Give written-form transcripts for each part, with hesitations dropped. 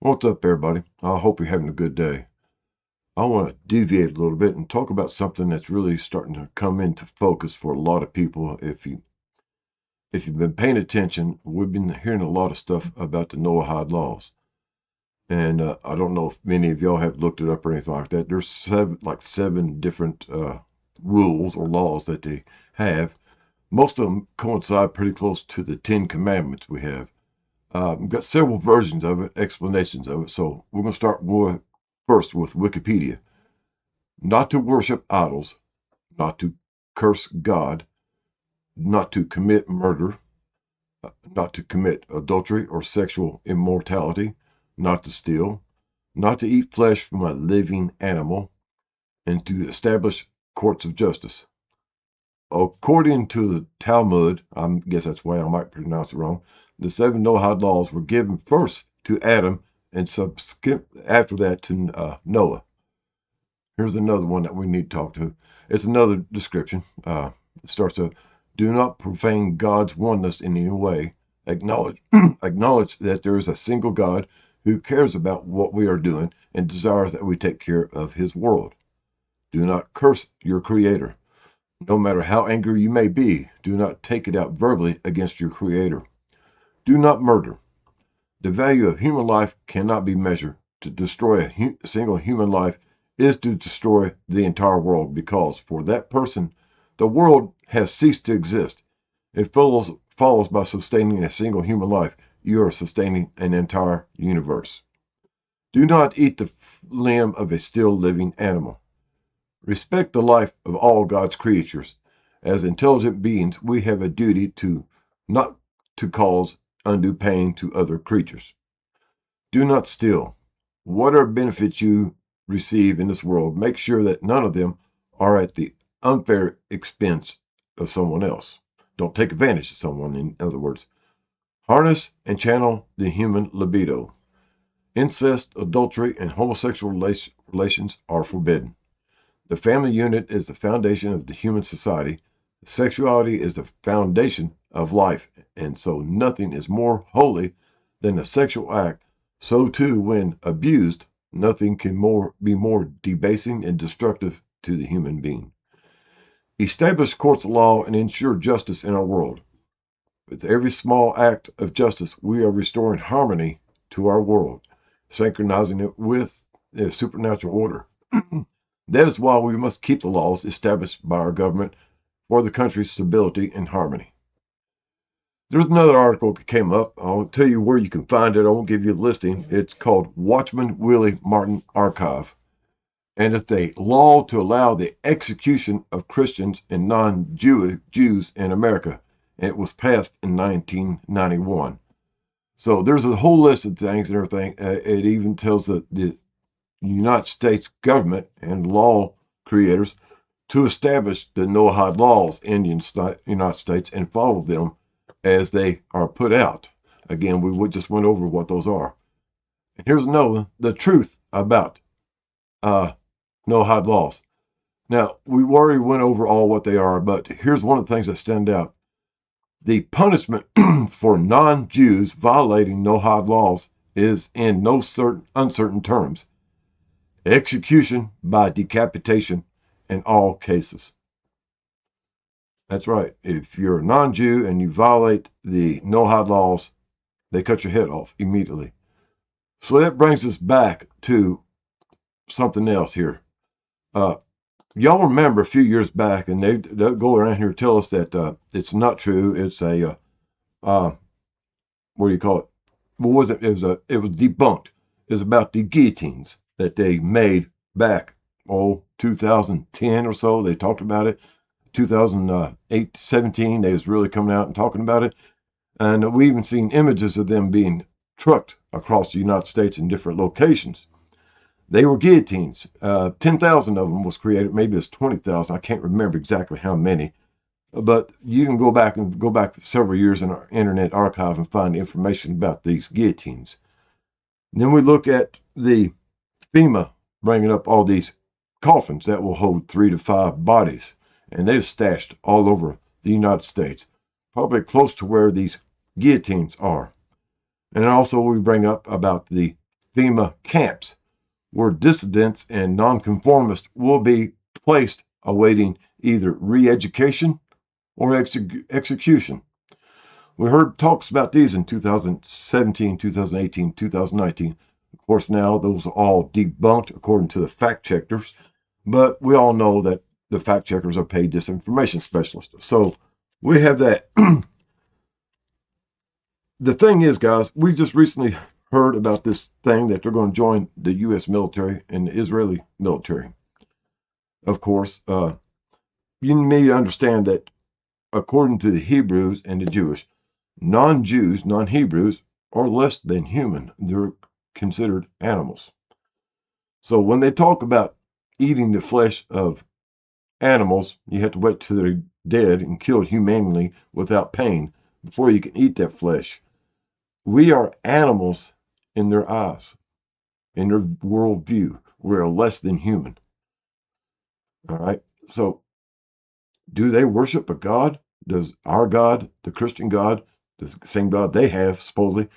What's up, everybody? I hope you're having a good day. I want to deviate a little bit and talk about something that's really starting to come into focus for a lot of people. If you've been paying attention, we've been hearing a lot of stuff about the Noahide laws, and I don't know if many of y'all have looked it up or anything like that. There's seven different rules or laws that they have. Most of them coincide pretty close to the Ten Commandments we have. We've got several versions of it, explanations of it. So we're going to start first with Wikipedia. Not to worship idols, not to curse God, not to commit murder, not to commit adultery or sexual immorality, not to steal, not to eat flesh from a living animal, and to establish courts of justice. According to the Talmud, I guess that's why I might pronounce it wrong, the seven Noahide laws were given first to Adam and after that to Noah. Here's another one that we need to talk to. It's another description. It starts out, do not profane God's oneness in any way. Acknowledge that there is a single God who cares about what we are doing and desires that we take care of his world. Do not curse your creator. No matter how angry you may be, do not take it out verbally against your creator. Do not murder. The value of human life cannot be measured. To destroy a single human life is to destroy the entire world, because for that person, the world has ceased to exist. It follows by sustaining a single human life, you are sustaining an entire universe. Do not eat the limb of a still living animal. Respect the life of all God's creatures. As intelligent beings, we have a duty to not to cause undue pain to other creatures. Do not steal. Whatever benefits you receive in this world, make sure that none of them are at the unfair expense of someone else. Don't take advantage of someone, in other words. Harness and channel the human libido. Incest, adultery, and homosexual relations are forbidden. The family unit is the foundation of the human society. Sexuality is the foundation of life, and so nothing is more holy than a sexual act. So too, when abused, nothing can be more debasing and destructive to the human being. Establish courts of law and ensure justice in our world. With every small act of justice, we are restoring harmony to our world, synchronizing it with the supernatural order. That is why we must keep the laws established by our government for the country's stability and harmony. There's another article that came up. I'll tell you where you can find it. I won't give you the listing. It's called Watchman Willie Martin Archive. And it's a law to allow the execution of Christians and non-Jews in America. And it was passed in 1991. So there's a whole list of things and everything. It even tells the United States government and law creators to establish the Noahide laws in the United States and follow them as they are put out. Again, we just went over what those are. And here's another, the truth about Noahide laws. Now, we already went over all what they are, but here's one of the things that stand out. The punishment for non-Jews violating Noahide laws is in no uncertain terms. Execution by decapitation in all cases. That's right. If you're a non-Jew and you violate the Noahide laws, they cut your head off immediately. So that brings us back to something else here. Y'all remember a few years back, and they'll go around here and tell us that it's not true. It's a what do you call it? What was it? It was debunked. It was about the guillotines that they made back 2010 or so. They talked about it. 2008, 17, they was really coming out and talking about it. And we even seen images of them being trucked across the United States in different locations. They were guillotines. 10,000 of them was created. Maybe it's 20,000. I can't remember exactly how many. But you can go back several years in our internet archive and find information about these guillotines. And then we look at the FEMA bringing up all these coffins that will hold 3 to 5 bodies. And they're stashed all over the United States, probably close to where these guillotines are. And also we bring up about the FEMA camps where dissidents and nonconformists will be placed awaiting either re-education or execution. We heard talks about these in 2017, 2018, 2019. Of course, now those are all debunked according to the fact checkers, but we all know that the fact checkers are paid disinformation specialists. So we have that. The thing is, guys, we just recently heard about this thing that they're going to join the U.S. military and the Israeli military. Of course, you need to understand that according to the Hebrews and the Jewish, non-Jews, non-Hebrews are less than human. They're considered animals. So when they talk about eating the flesh of animals, you have to wait till they're dead and killed humanely without pain before you can eat that flesh. We are animals in their eyes, in their worldview. We're less than human. All right. So do they worship a God? Does our God, the Christian God, the same God they have, supposedly,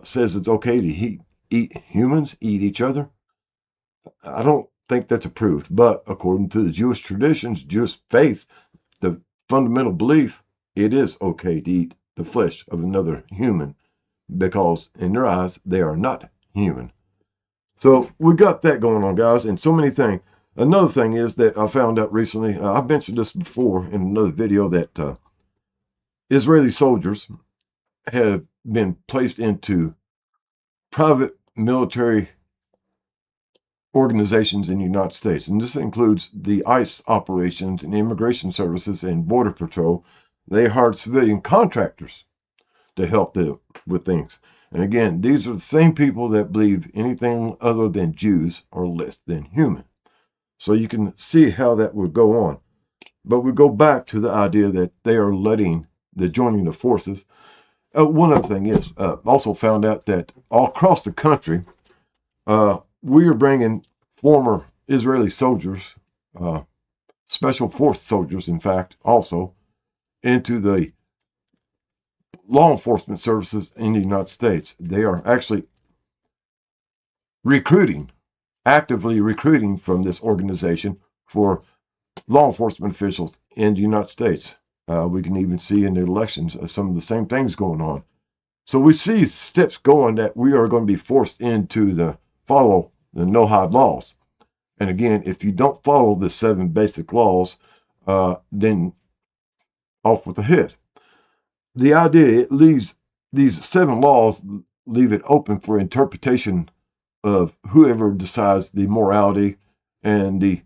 says it's okay to eat humans, eat each other? I don't think that's approved. But according to the Jewish traditions, Jewish faith, the fundamental belief, it is okay to eat the flesh of another human because in their eyes, they are not human. So we got that going on, guys, and so many things. Another thing is that I found out recently, I've mentioned this before in another video, that Israeli soldiers have been placed into private military organizations in the United States. And this includes the ICE operations and immigration services and border patrol. They hired civilian contractors to help them with things. And again, these are the same people that believe anything other than Jews are less than human. So you can see how that would go on. But we go back to the idea that they are letting the joining the forces. One other thing is, also found out that all across the country, we are bringing former Israeli soldiers, special force soldiers, in fact, also into the law enforcement services in the United States. They are actually recruiting, actively recruiting from this organization for law enforcement officials in the United States. We can even see in the elections some of the same things going on. So we see steps going that we are going to be forced into the follow the Noahide laws. And again, if you don't follow the 7 basic laws, then off with the head. The idea, it leaves these 7 laws leave it open for interpretation of whoever decides the morality and the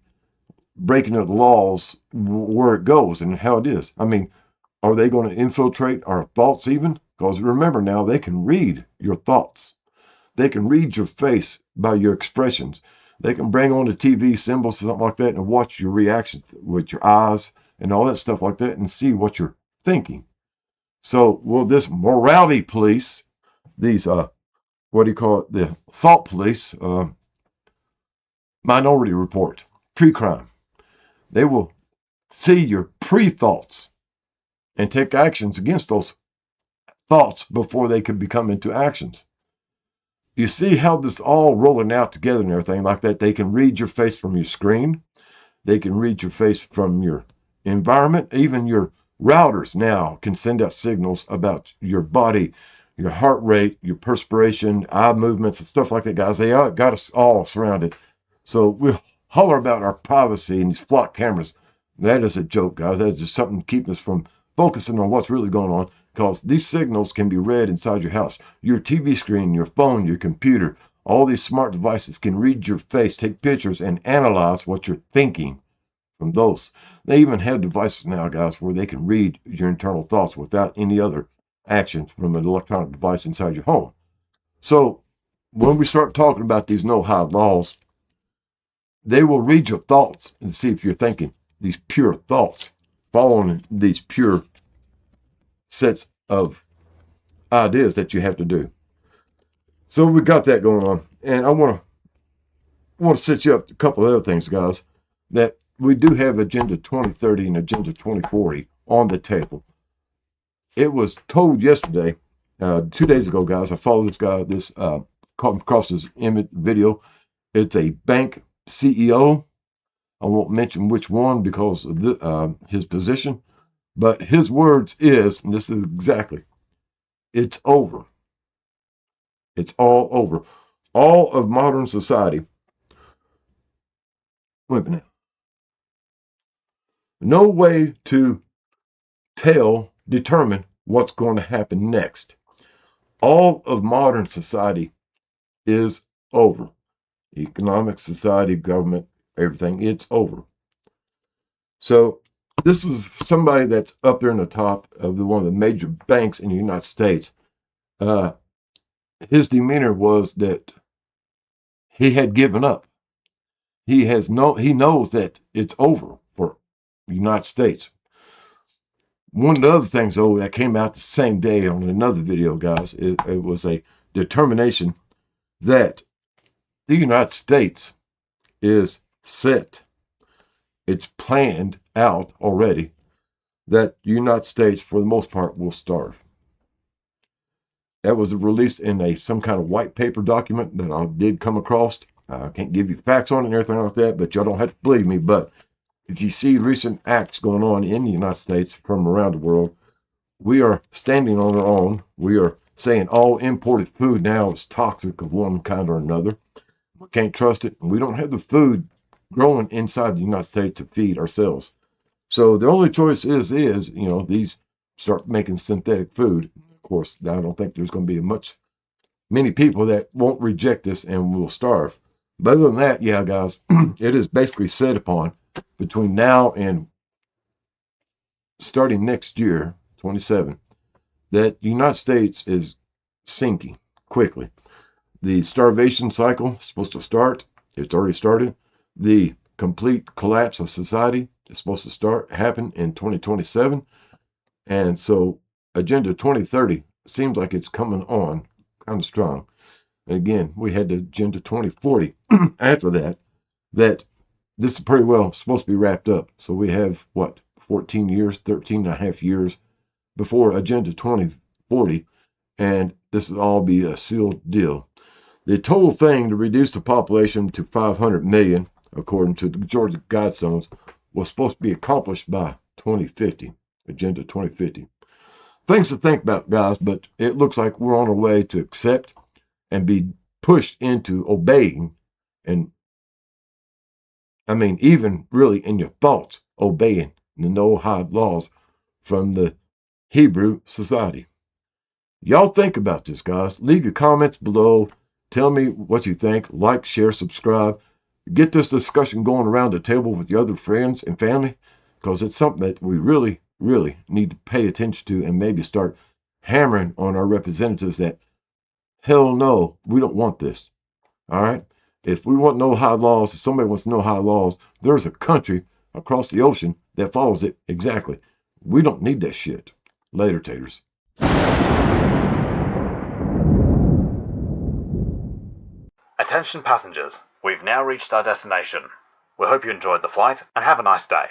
breaking of the laws, where it goes and how it is. I mean, are they going to infiltrate our thoughts even? Because remember now, they can read your thoughts. They can read your face by your expressions. They can bring on the TV symbols, something like that, and watch your reactions with your eyes and all that stuff like that and see what you're thinking. So will this morality police, these, what do you call it, the thought police, minority report, pre-crime, they will see your pre-thoughts and take actions against those thoughts before they could become into actions. You see how this all rolling out together and everything like that. They can read your face from your screen. They can read your face from your environment. Even your routers now can send out signals about your body, your heart rate, your perspiration, eye movements, and stuff like that, guys. They got us all surrounded. So we holler about our privacy and these flock cameras. That is a joke, guys. That is just something to keep us from focusing on what's really going on, because these signals can be read inside your house. Your TV screen, your phone, your computer, all these smart devices can read your face, take pictures, and analyze what you're thinking from those. They even have devices now, guys, where they can read your internal thoughts without any other action from an electronic device inside your home. So when we start talking about these Noahide laws, they will read your thoughts and see if you're thinking these pure thoughts, following these pure sets of ideas that you have to do. So we got that going on, and I want to set you up a couple of other things, guys. That we do have Agenda 2030 and Agenda 2040 on the table. It was told yesterday, 2 days ago, guys. I follow this guy, this come across this image video. It's a bank CEO. I won't mention which one because of his position, but his words is, and this is exactly, it's over. It's all over. All of modern society. Wait a minute. No way to determine what's going to happen next. All of modern society is over. Economic, society, government, everything, it's over. So this was somebody that's up there in the top of one of the major banks in the United States. His demeanor was that he had given up. He knows that it's over for the United States. One of the other things, though, that came out the same day on another video, guys, it was a determination that the United States is set. It's planned out already that the United States, for the most part, will starve. That was released in some kind of white paper document that I did come across. I can't give you facts on it and everything like that, but y'all don't have to believe me. But if you see recent acts going on in the United States from around the world, we are standing on our own. We are saying all imported food now is toxic of one kind or another. We can't trust it. We don't have the food growing inside the United States to feed ourselves. So the only choice is these start making synthetic food. Of course, I don't think there's going to be many people that won't reject this and will starve. But other than that, yeah, guys, it is basically set upon between now and starting next year, 27, that the United States is sinking quickly. The starvation cycle is supposed to start. It's already started. The complete collapse of society is supposed to happen in 2027. And so Agenda 2030 seems like it's coming on kind of strong. And again, we had the Agenda 2040 after that this is pretty well supposed to be wrapped up. So we have, 14 years, 13 and a half years before Agenda 2040, and this will all be a sealed deal. The total thing to reduce the population to 500 million, according to the Georgia Guidestones, was supposed to be accomplished by 2050, Agenda 2050. Things to think about, guys, but it looks like we're on our way to accept and be pushed into obeying, and I mean, even really in your thoughts, obeying the Noahide laws from the Hebrew society. Y'all think about this, guys. Leave your comments below. Tell me what you think. Like, share, subscribe. Get this discussion going around the table with your other friends and family, because it's something that we really, really need to pay attention to and maybe start hammering on our representatives that, hell no, we don't want this. All right? If we want Noahide laws, if somebody wants Noahide laws, there's a country across the ocean that follows it exactly. We don't need that shit. Later, taters. Attention passengers, we've now reached our destination. We hope you enjoyed the flight and have a nice day.